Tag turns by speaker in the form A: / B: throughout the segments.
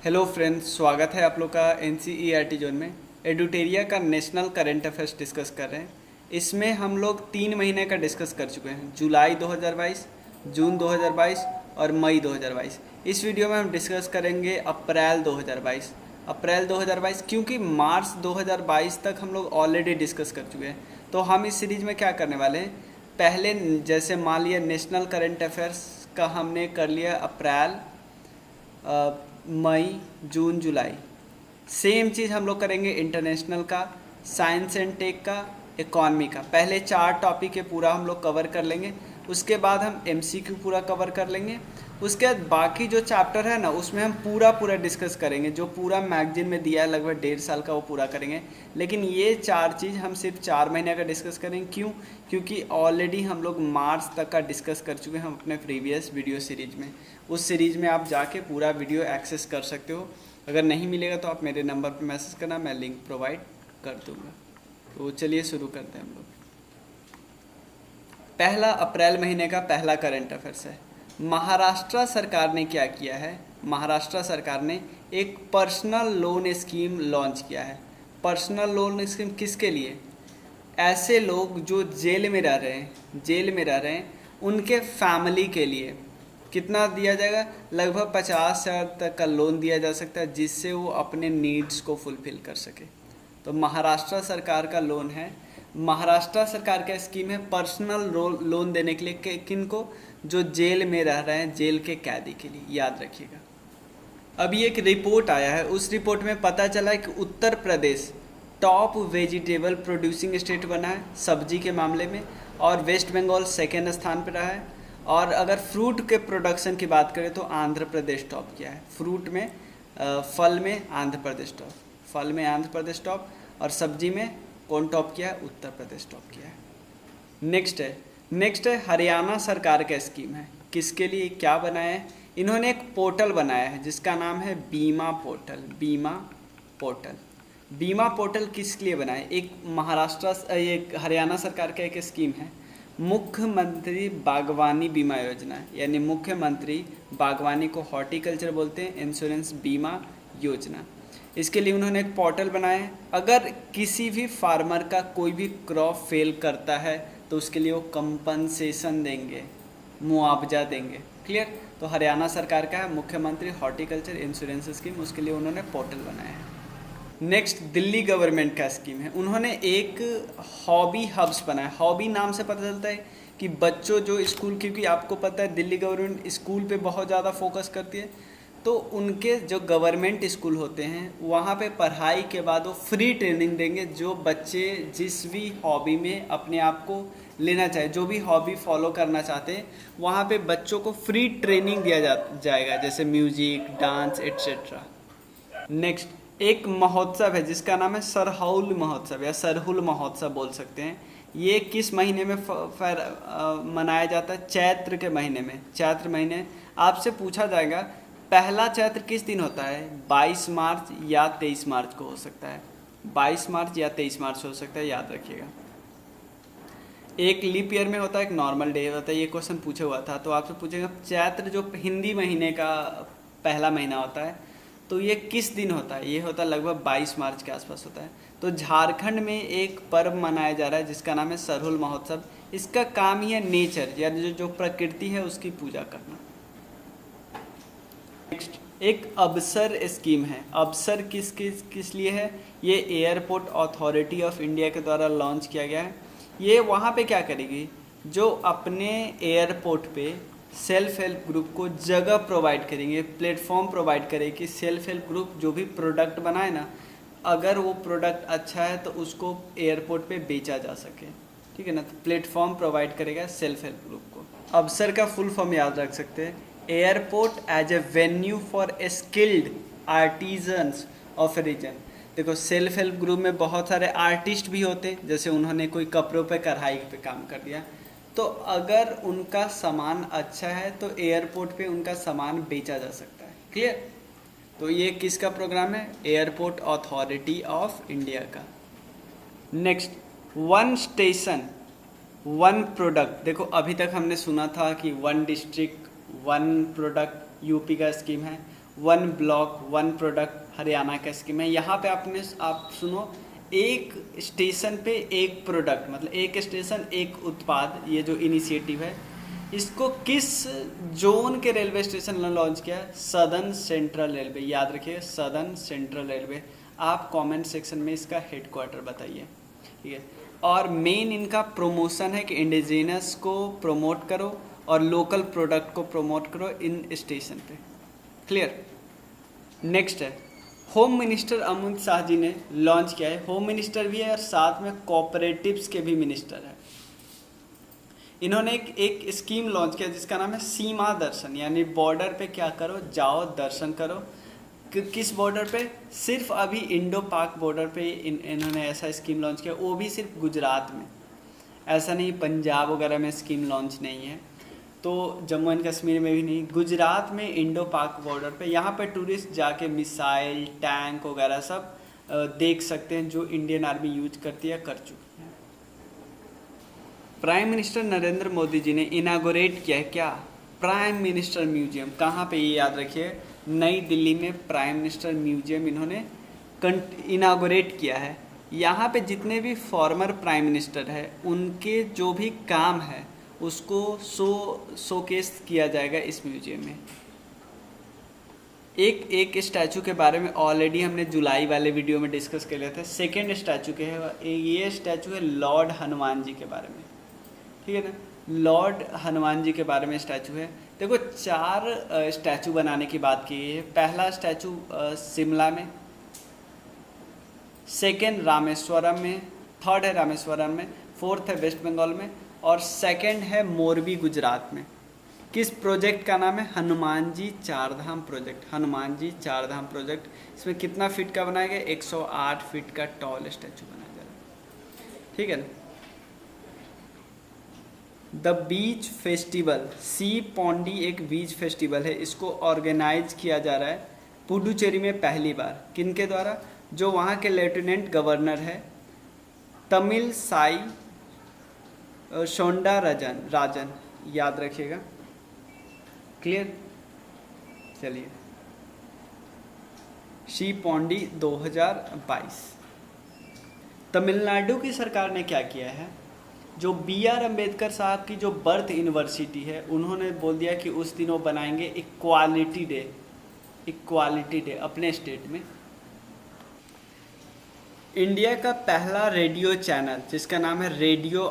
A: Hello friends, स्वागत है आप लोग का NCERT जोन में। एडुटेरिया का नेशनल करंट अफेयर्स डिस्कस कर रहे हैं। इसमें हम लोग 3 महीने का डिस्कस कर चुके हैं, जुलाई 2022, जून 2022 और मई 2022। इस वीडियो में हम डिस्कस करेंगे अप्रैल 2022। अप्रैल 2022 क्योंकि मार्च 2022 तक हम लोग ऑलरेडी डिस्कस कर चुके हैं। तो हम इस सीरीज़ में क्या करने वाले हैं, पहले जैसे मान लिया नेशनल करंट अफेयर्स का हमने कर लिया अप्रैल, मई, जून, जुलाई। सेम चीज़ हम लोग करेंगे इंटरनेशनल का, साइंस एंड टेक का, इकॉनमी का। पहले 4 टॉपिक है पूरा हम लोग कवर कर लेंगे, उसके बाद हम MCQ पूरा कवर कर लेंगे। उसके बाद बाकी जो चैप्टर है ना, उसमें हम पूरा डिस्कस करेंगे, जो पूरा मैगजीन में दिया है लगभग 1.5 साल का, वो पूरा करेंगे। लेकिन ये 4 चीज़ हम सिर्फ 4 महीने का डिस्कस करेंगे। क्यों? क्योंकि ऑलरेडी हम लोग मार्च तक का डिस्कस कर चुके हैं हम अपने प्रीवियस वीडियो सीरीज में। उस सीरीज़ में आप जाके पूरा वीडियो एक्सेस कर सकते हो। अगर नहीं मिलेगा तो आप मेरे नंबर पर मैसेज करना, मैं लिंक प्रोवाइड कर दूँगा। तो चलिए शुरू करते हैं हम लोग। पहला अप्रैल महीने का पहला करंट अफेयर्स है। महाराष्ट्र सरकार ने क्या किया है? महाराष्ट्र सरकार ने एक पर्सनल लोन स्कीम लॉन्च किया है। पर्सनल लोन स्कीम किसके लिए? ऐसे लोग जो जेल में रह रहे हैं, उनके फैमिली के लिए। कितना दिया जाएगा? लगभग 50,000 तक का लोन दिया जा सकता है, जिससे वो अपने नीड्स को फुलफिल कर सके। तो महाराष्ट्र सरकार का लोन है। महाराष्ट्र सरकार का स्कीम है पर्सनल लोन देने के लिए किन को? जो जेल में रह रहे हैं, जेल के कैदी के लिए, याद रखिएगा। अभी एक रिपोर्ट आया है, उस रिपोर्ट में पता चला है कि Uttar Pradesh top vegetable producing state बना है सब्जी के मामले में, और वेस्ट बंगाल सेकेंड स्थान पर रहा है। और अगर फ्रूट के प्रोडक्शन की बात करें तो आंध्र प्रदेश टॉप किया है। फ्रूट में, फल में आंध्र प्रदेश टॉप, और सब्जी में कौन टॉप किया है? उत्तर प्रदेश टॉप किया है। नेक्स्ट है हरियाणा सरकार का स्कीम है। किसके लिए क्या बनाया है? इन्होंने एक पोर्टल बनाया है जिसका नाम है बीमा पोर्टल किस लिए बनाया? एक हरियाणा सरकार का एक स्कीम है, मुख्यमंत्री बागवानी बीमा योजना, यानी मुख्यमंत्री बागवानी को हॉर्टिकल्चर बोलते हैं, इंश्योरेंस बीमा योजना। इसके लिए उन्होंने एक पोर्टल बनाया है। अगर किसी भी फार्मर का कोई भी क्रॉप फेल करता है तो उसके लिए वो कंपनसेशन देंगे, मुआवजा देंगे। क्लियर? तो हरियाणा सरकार का है मुख्यमंत्री हॉर्टिकल्चर इंश्योरेंस स्कीम, उसके लिए उन्होंने पोर्टल बनाया है। नेक्स्ट दिल्ली गवर्नमेंट का स्कीम है। उन्होंने एक हॉबी हब्स बनाया। हॉबी नाम से पता चलता है कि बच्चों जो स्कूल, क्योंकि आपको पता है दिल्ली गवर्नमेंट स्कूल पे बहुत ज़्यादा फोकस करती है, तो उनके जो गवर्नमेंट स्कूल होते हैं वहाँ पे पढ़ाई के बाद वो फ्री ट्रेनिंग देंगे। जो बच्चे जिस भी हॉबी में अपने आप को लेना चाहे, जो भी हॉबी फॉलो करना चाहते हैं, वहाँ पे बच्चों को फ्री ट्रेनिंग दिया जाएगा, जैसे म्यूजिक, डांस एट्सेट्रा। नेक्स्ट एक महोत्सव है जिसका नाम है सरहुल महोत्सव, या सरहुल महोत्सव बोल सकते हैं। ये किस महीने में मनाया जाता है? चैत्र के महीने में। चैत्र महीने आपसे पूछा जाएगा पहला चैत्र किस दिन होता है? 22 मार्च या 23 मार्च को हो सकता है। 22 मार्च या 23 मार्च हो सकता है, याद रखिएगा। एक लीप ईयर में होता है, एक नॉर्मल डे होता है। ये क्वेश्चन पूछा हुआ था, तो आपसे पूछेगा चैत्र जो हिंदी महीने का पहला महीना होता है, तो ये किस दिन होता है? ये होता है लगभग 22 मार्च के आसपास होता है। तो झारखंड में एक पर्व मनाया जा रहा है जिसका नाम है सरहुल महोत्सव। इसका काम ही है नेचर, या जो प्रकृति है उसकी पूजा करना। नेक्स्ट एक अवसर स्कीम है। अवसर किस लिए है? ये एयरपोर्ट अथॉरिटी ऑफ इंडिया के द्वारा लॉन्च किया गया है। ये वहाँ पे क्या करेगी? जो अपने एयरपोर्ट पे सेल्फ हेल्प ग्रुप को जगह प्रोवाइड करेंगे, प्लेटफॉर्म प्रोवाइड करेगी। सेल्फ हेल्प ग्रुप जो भी प्रोडक्ट बनाए ना, अगर वो प्रोडक्ट अच्छा है तो उसको एयरपोर्ट पे बेचा जा सके, ठीक है ना। तो प्लेटफॉर्म प्रोवाइड करेगा सेल्फ हेल्प ग्रुप को। अवसर का फुल फॉर्म याद रख सकते हैं, airport as a venue for skilled artisans of a region. देखो सेल्फ हेल्प ग्रुप में बहुत सारे आर्टिस्ट भी होते हैं, जैसे उन्होंने कोई कपड़ों पे कढ़ाई पे काम कर दिया, तो अगर उनका सामान अच्छा है तो एयरपोर्ट पे उनका सामान बेचा जा सकता है। क्लियर? तो ये किसका प्रोग्राम है? एयरपोर्ट अथॉरिटी ऑफ इंडिया का। Next one station one product. देखो अभी तक हमने सुना था कि one district one product UP का स्कीम है, one block one product Haryana का स्कीम है। यहाँ पे आप सुनो, एक स्टेशन पे एक प्रोडक्ट, मतलब एक स्टेशन एक उत्पाद, ये जो इनिशिएटिव है इसको किस जोन के रेलवे स्टेशन ने लॉन्च किया? Southern central railway. याद रखिए, सदर्न सेंट्रल रेलवे। आप कमेंट सेक्शन में इसका हेडक्वार्टर बताइए, ठीक है। और मेन इनका प्रमोशन है कि इंडिजिनस को प्रमोट करो और लोकल प्रोडक्ट को प्रमोट करो इन स्टेशन पे। क्लियर। नेक्स्ट है, होम मिनिस्टर अमित शाह जी ने लॉन्च किया है। होम मिनिस्टर भी है और साथ में कोऑपरेटिव्स के भी मिनिस्टर है। इन्होंने एक स्कीम लॉन्च किया जिसका नाम है सीमा दर्शन, यानी बॉर्डर पे क्या करो, जाओ दर्शन करो। किस बॉर्डर पे? सिर्फ अभी इंडो पाक बॉर्डर पे इन्होंने ऐसा स्कीम लॉन्च किया, वो भी सिर्फ गुजरात में, ऐसा नहीं पंजाब वगैरह में स्कीम लॉन्च नहीं है, तो जम्मू एंड कश्मीर में भी नहीं, गुजरात में इंडो पाक बॉर्डर पे। यहाँ पे टूरिस्ट जाके मिसाइल टैंक वगैरह सब देख सकते हैं जो इंडियन आर्मी यूज करती है, कर चुकी है। प्राइम मिनिस्टर नरेंद्र मोदी जी ने इनागोरेट किया है क्या? Prime minister museum. कहाँ पे? ये याद रखिए, नई दिल्ली में प्राइम मिनिस्टर म्यूजियम इन्होंने इनागोरेट किया है। यहाँ पे जितने भी फॉर्मर प्राइम मिनिस्टर है उनके जो भी काम है उसको शोकेस किया जाएगा इस म्यूजियम में। एक स्टैचू के बारे में ऑलरेडी हमने जुलाई वाले वीडियो में डिस्कस कर लिया था। सेकेंड स्टैचू के है, ये स्टैचू है लॉर्ड हनुमान जी के बारे में, ठीक है ना। लॉर्ड हनुमान जी के बारे में स्टैचू है। देखो 4 स्टैचू बनाने की बात की है। पहला स्टैचू शिमला में, सेकेंड रामेश्वरम में, थर्ड है रामेश्वरम में, फोर्थ है वेस्ट बंगाल में और सेकेंड है मोरबी गुजरात में। किस प्रोजेक्ट का नाम है? हनुमान जी चारधाम प्रोजेक्ट। हनुमान जी चारधाम प्रोजेक्ट। इसमें कितना फीट का बनाया गया? 108 फीट का टॉल स्टैचू बनाया जा रहा है, ठीक है ना। द बीच फेस्टिवल, सी पौंडी एक बीच फेस्टिवल है, इसको ऑर्गेनाइज किया जा रहा है पुडुचेरी में पहली बार। किनके द्वारा? जो वहाँ के लेफ्टिनेंट गवर्नर है तमिल साई शोंडा राजन, याद रखिएगा। क्लियर। चलिए, शी पौंडी 2022। तमिलनाडु की सरकार ने क्या किया है? जो BR अम्बेडकर साहब की जो बर्थ यूनिवर्सिटी है, उन्होंने बोल दिया कि उस दिन वो बनाएंगे इक्वालिटी डे अपने स्टेट में। इंडिया का पहला रेडियो चैनल जिसका नाम है रेडियो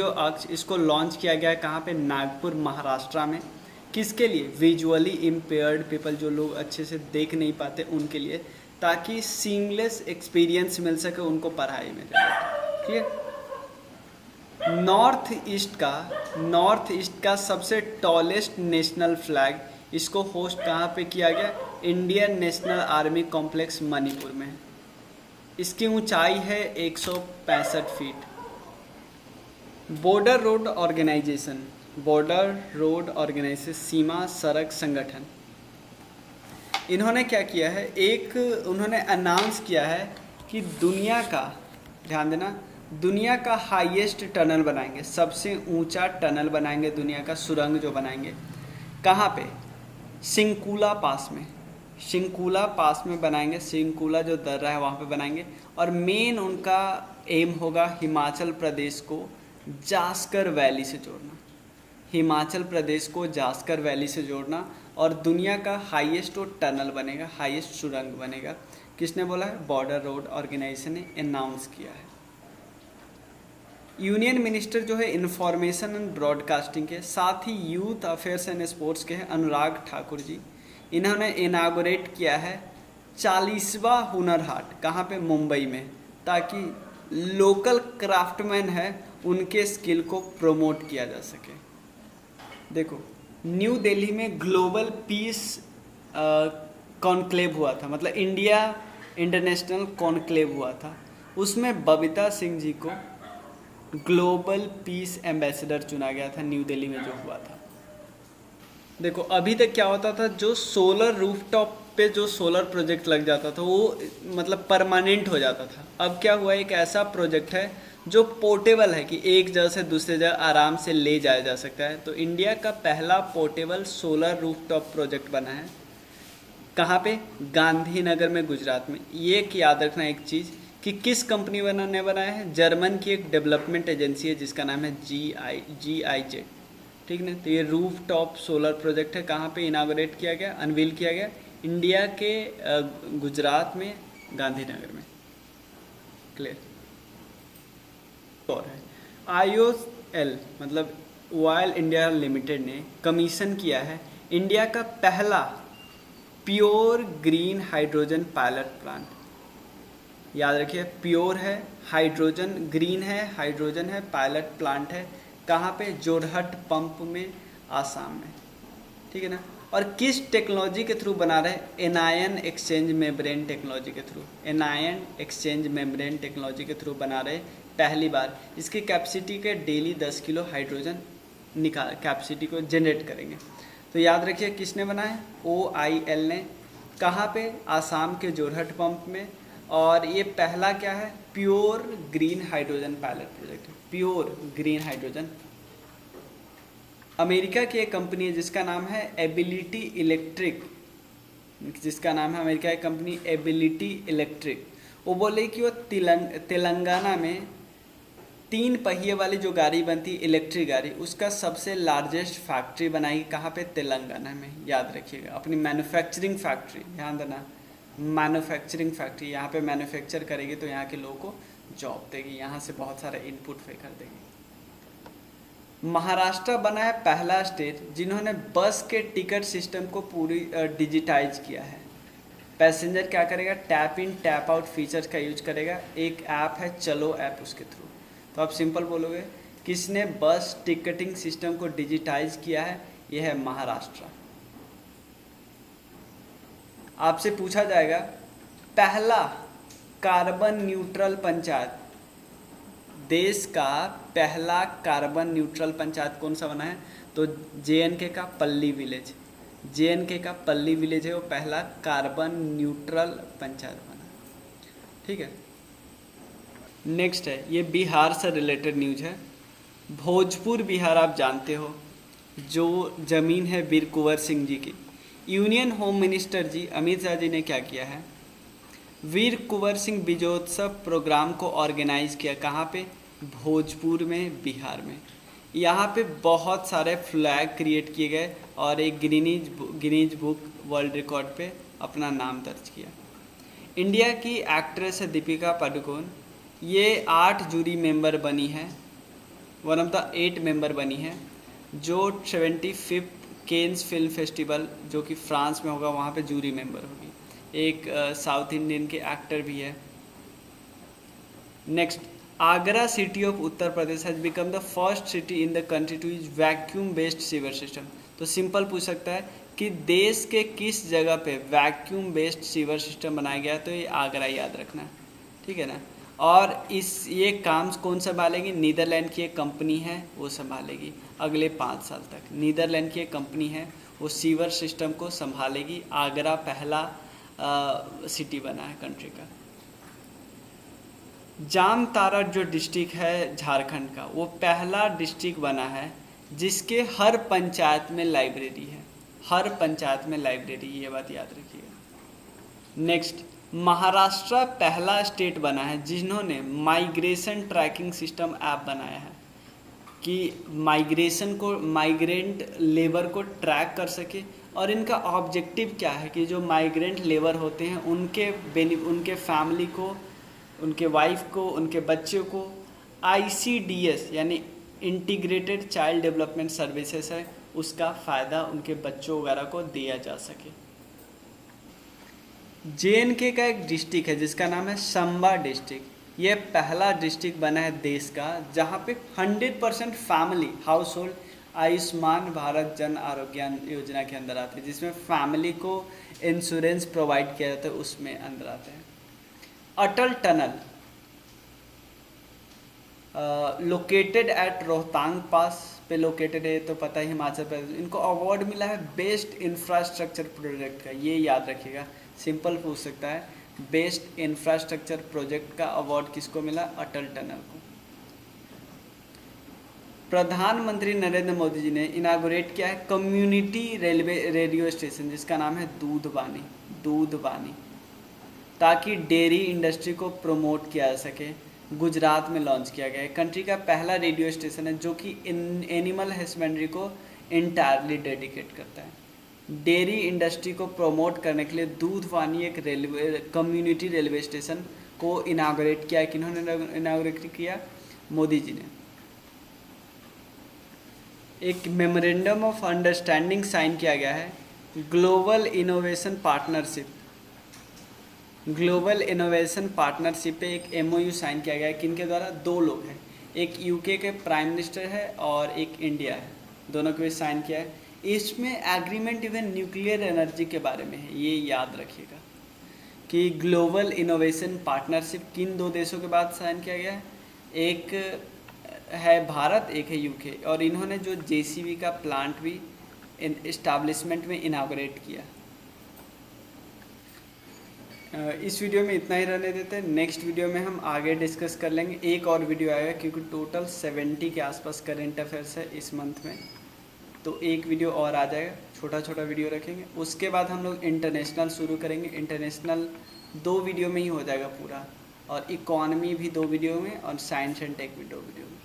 A: अक्ष, इसको लॉन्च किया गया है। कहाँ पे? नागपुर महाराष्ट्र में। किसके लिए? विजुअली इम्पेयर्ड पीपल, जो लोग अच्छे से देख नहीं पाते उनके लिए, ताकि सीमलेस एक्सपीरियंस मिल सके उनको पढ़ाई में। ठीक है। नॉर्थ ईस्ट का सबसे टॉलेस्ट नेशनल फ्लैग, इसको होस्ट कहाँ पे किया गया? Indian national army complex Manipur में। इसकी ऊंचाई है 165 फीट। बॉर्डर रोड ऑर्गेनाइजेशन, सीमा सड़क संगठन, इन्होंने क्या किया है? उन्होंने अनाउंस किया है कि दुनिया का, ध्यान देना, दुनिया का हाईएस्ट टनल बनाएंगे, सबसे ऊंचा टनल बनाएंगे दुनिया का, सुरंग जो बनाएंगे। कहाँ पे? सिंकुला पास में बनाएंगे। सिंकुला जो दर्रा है वहाँ पे बनाएंगे। और मेन उनका एम होगा हिमाचल प्रदेश को जास्कर वैली से जोड़ना, और दुनिया का हाईएस्ट वो टनल बनेगा, हाईएस्ट सुरंग बनेगा। किसने बोला है? बॉर्डर रोड ऑर्गेनाइजेशन ने अनाउंस किया है। यूनियन मिनिस्टर जो है इंफॉर्मेशन एंड ब्रॉडकास्टिंग के, साथ ही यूथ अफेयर्स एंड स्पोर्ट्स के हैं अनुराग ठाकुर जी। इन्होंने इनागोरेट किया है 40वां हुनर हाट। कहाँ पे? मुंबई में, ताकि लोकल क्राफ्टमैन है उनके स्किल को प्रमोट किया जा सके। देखो, न्यू दिल्ली में ग्लोबल पीस कॉन्क्लेव हुआ था, मतलब इंडिया इंटरनेशनल कॉन्क्लेव हुआ था। उसमें बबीता सिंह जी को ग्लोबल पीस एम्बेसडर चुना गया था, न्यू दिल्ली में जो हुआ था। देखो, अभी तक क्या होता था, जो सोलर रूफटॉप पे जो सोलर प्रोजेक्ट लग जाता था वो मतलब परमानेंट हो जाता था। अब क्या हुआ, एक ऐसा प्रोजेक्ट है जो पोर्टेबल है कि एक जगह से दूसरे जगह आराम से ले जाया जा सकता है। तो इंडिया का पहला पोर्टेबल सोलर रूफटॉप प्रोजेक्ट बना है कहाँ पे? गांधीनगर में, गुजरात में। ये एक याद रखना एक चीज़ कि किस कंपनी ने बनाया है? जर्मन की एक डेवलपमेंट एजेंसी है जिसका नाम है GIZ, ठीक ना। तो ये रूफ टॉप सोलर प्रोजेक्ट है, कहाँ पे इनागोरेट किया गया, अनवील किया गया? इंडिया के गुजरात में, गांधीनगर में। क्लियर? और है IOL मतलब ऑयल इंडिया लिमिटेड ने कमीशन किया है इंडिया का पहला pure green hydrogen pilot plant. याद रखिए, प्योर है, हाइड्रोजन ग्रीन है, हाइड्रोजन है, पायलट प्लांट है। कहाँ पे? जोरहट पंप में, आसाम में, ठीक है ना। और किस टेक्नोलॉजी के थ्रू बना रहे हैं? एनायन एक्सचेंज मेम्ब्रेन टेक्नोलॉजी के through, anion exchange membrane technology के थ्रू बना रहे पहली बार। इसकी कैपेसिटी के डेली 10 किलो हाइड्रोजन कैपेसिटी को जनरेट करेंगे। तो याद रखिए किसने बनाया? OIL ने। कहाँ पे? आसाम के जोरहट पंप में। और ये पहला क्या है? Pure green hydrogen pilot project है, प्योर ग्रीन हाइड्रोजन। अमेरिका की एक कंपनी है जिसका नाम है एबिलिटी इलेक्ट्रिक, जिसका नाम है अमेरिका की कंपनी एबिलिटी इलेक्ट्रिक। वो बोले कि वो तेलंगाना में 3 पहिए वाली जो गाड़ी बनती है, इलेक्ट्रिक गाड़ी, उसका सबसे लार्जेस्ट फैक्ट्री बनाएगी। कहाँ पे? तेलंगाना में। याद रखिएगा, अपनी मैन्युफैक्चरिंग फैक्ट्री, ध्यान देना, मैन्युफैक्चरिंग फैक्ट्री यहाँ पे मैन्युफैक्चर करेगी तो यहाँ के लोगों को जॉब देगी, यहाँ से बहुत सारा इनपुट कर देगी। महाराष्ट्र बना है पहला स्टेट जिन्होंने बस के टिकट सिस्टम को पूरी डिजिटाइज किया है। पैसेंजर क्या करेगा? Tap in tap out features का यूज करेगा। एक ऐप है चलो ऐप, उसके थ्रू। तो आप सिंपल बोलोगे किसने बस टिकटिंग सिस्टम को डिजिटाइज किया है? यह है महाराष्ट्र। आपसे पूछा जाएगा पहला कार्बन न्यूट्रल पंचायत, देश का पहला कार्बन न्यूट्रल पंचायत कौन सा बना है? तो JNK का पल्ली विलेज, JNK का पल्ली विलेज है वो पहला कार्बन न्यूट्रल पंचायत बना, ठीक है। नेक्स्ट है, ये बिहार से रिलेटेड न्यूज है। भोजपुर बिहार आप जानते हो, जो ज़मीन है वीर कुंवर सिंह जी की। यूनियन होम मिनिस्टर जी अमित शाह जी ने क्या किया है? वीर कुंवर सिंह विजयोत्सव प्रोग्राम को ऑर्गेनाइज किया। कहाँ पे? भोजपुर में, बिहार में। यहाँ पे बहुत सारे फ्लैग क्रिएट किए गए और एक गिनीज बुक वर्ल्ड रिकॉर्ड पे अपना नाम दर्ज किया। इंडिया की एक्ट्रेस है दीपिका पादुकोण, ये 8 जूरी मेंबर बनी है, वन ऑफ द 8 मेंबर बनी है, जो 75th केन्स फिल्म फेस्टिवल जो कि फ्रांस में होगा वहाँ पे जूरी मेंबर होगी। एक साउथ इंडियन के एक्टर भी है। Next, Agra city of Uttar Pradesh has become the first city in the country to use vacuum based sewer system. तो सिंपल पूछ सकता है कि देश के किस जगह पे वैक्यूम बेस्ड सीवर सिस्टम बनाया गया? तो ये आगरा, याद रखना, ठीक है ना। और ये काम कौन संभालेगी? नीदरलैंड की एक कंपनी है वो संभालेगी अगले 5 साल तक। नीदरलैंड की एक कंपनी है वो सीवर सिस्टम को संभालेगी। आगरा पहला सिटी बना है कंट्री का। जामताड़ा जो डिस्ट्रिक्ट है झारखंड का, वो पहला डिस्ट्रिक्ट बना है जिसके हर पंचायत में लाइब्रेरी है, हर पंचायत में लाइब्रेरी, ये बात याद रखिएगा। नेक्स्ट, महाराष्ट्र पहला स्टेट बना है जिन्होंने माइग्रेशन ट्रैकिंग सिस्टम ऐप बनाया है कि माइग्रेशन को, माइग्रेंट लेबर को ट्रैक कर सके। और इनका ऑब्जेक्टिव क्या है कि जो माइग्रेंट लेबर होते हैं उनके फैमिली को, उनके वाइफ को, उनके बच्चों को ICDS यानी इंटीग्रेटेड चाइल्ड डेवलपमेंट सर्विसेज है, उसका फ़ायदा उनके बच्चों वगैरह को दिया जा सके। JNK का एक डिस्ट्रिक्ट है जिसका नाम है संबा डिस्ट्रिक्ट। ये पहला डिस्ट्रिक्ट बना है देश का जहाँ पे 100% family house hold Ayushman Bharat Jan Arogya Yojana के अंदर आते हैं, जिसमें फैमिली को इंश्योरेंस प्रोवाइड किया जाता है, उसमें अंदर आते हैं। अटल टनल लोकेटेड एट रोहतांग पास पे लोकेटेड है, तो पता है हिमाचल प्रदेश। इनको अवार्ड मिला है बेस्ट इंफ्रास्ट्रक्चर प्रोजेक्ट का, ये याद रखिएगा, सिंपल पूछ सकता है। बेस्ट इंफ्रास्ट्रक्चर प्रोजेक्ट का अवार्ड किसको मिला? अटल टनल को। प्रधानमंत्री नरेंद्र मोदी जी ने इनागोरेट किया है कम्युनिटी रेडियो स्टेशन जिसका नाम है दूधवानी, ताकि डेयरी इंडस्ट्री को प्रमोट किया जा सके। गुजरात में लॉन्च किया गया है। कंट्री का पहला रेडियो स्टेशन है जो कि एनिमल हस्बेंड्री को इंटायरली डेडिकेट करता है। डेयरी इंडस्ट्री को प्रमोट करने के लिए दूधवानी एक कम्युनिटी रेलवे स्टेशन को इनागोरेट किया। किन्होंने इनागोरेट किया? मोदी जी ने। एक मेमोरेंडम ऑफ अंडरस्टैंडिंग साइन किया गया है ग्लोबल इनोवेशन पार्टनरशिप पे एक MOU साइन किया गया है। किनके द्वारा? 2 लोग हैं, एक UK के प्राइम मिनिस्टर है और एक इंडिया है, दोनों के बीच साइन किया है। इसमें एग्रीमेंट इवन न्यूक्लियर एनर्जी के बारे में है। ये याद रखिएगा कि ग्लोबल इनोवेशन पार्टनरशिप किन 2 देशों के बाद साइन किया गया है? एक है भारत, एक है UK, और इन्होंने जो JCB का प्लांट भी इस्टाब्लिशमेंट में इनागोरेट किया। इस वीडियो में इतना ही रहने देते हैं। नेक्स्ट वीडियो में हम आगे डिस्कस कर लेंगे। एक और वीडियो आएगा क्योंकि टोटल 70 के आसपास करेंट अफेयर्स है इस मंथ में, तो एक वीडियो और आ जाएगा, छोटा छोटा वीडियो रखेंगे। उसके बाद हम लोग इंटरनेशनल शुरू करेंगे। इंटरनेशनल 2 वीडियो में ही हो जाएगा पूरा, और इकॉनमी भी 2 वीडियो में, और साइंस एंड टेक भी 2 वीडियो में।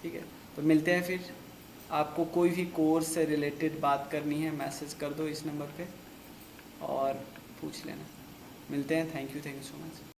A: ठीक है, तो मिलते हैं फिर। आपको कोई भी कोर्स से रिलेटेड बात करनी है मैसेज कर दो इस नंबर पे और पूछ लेना। मिलते हैं। Thank you so much.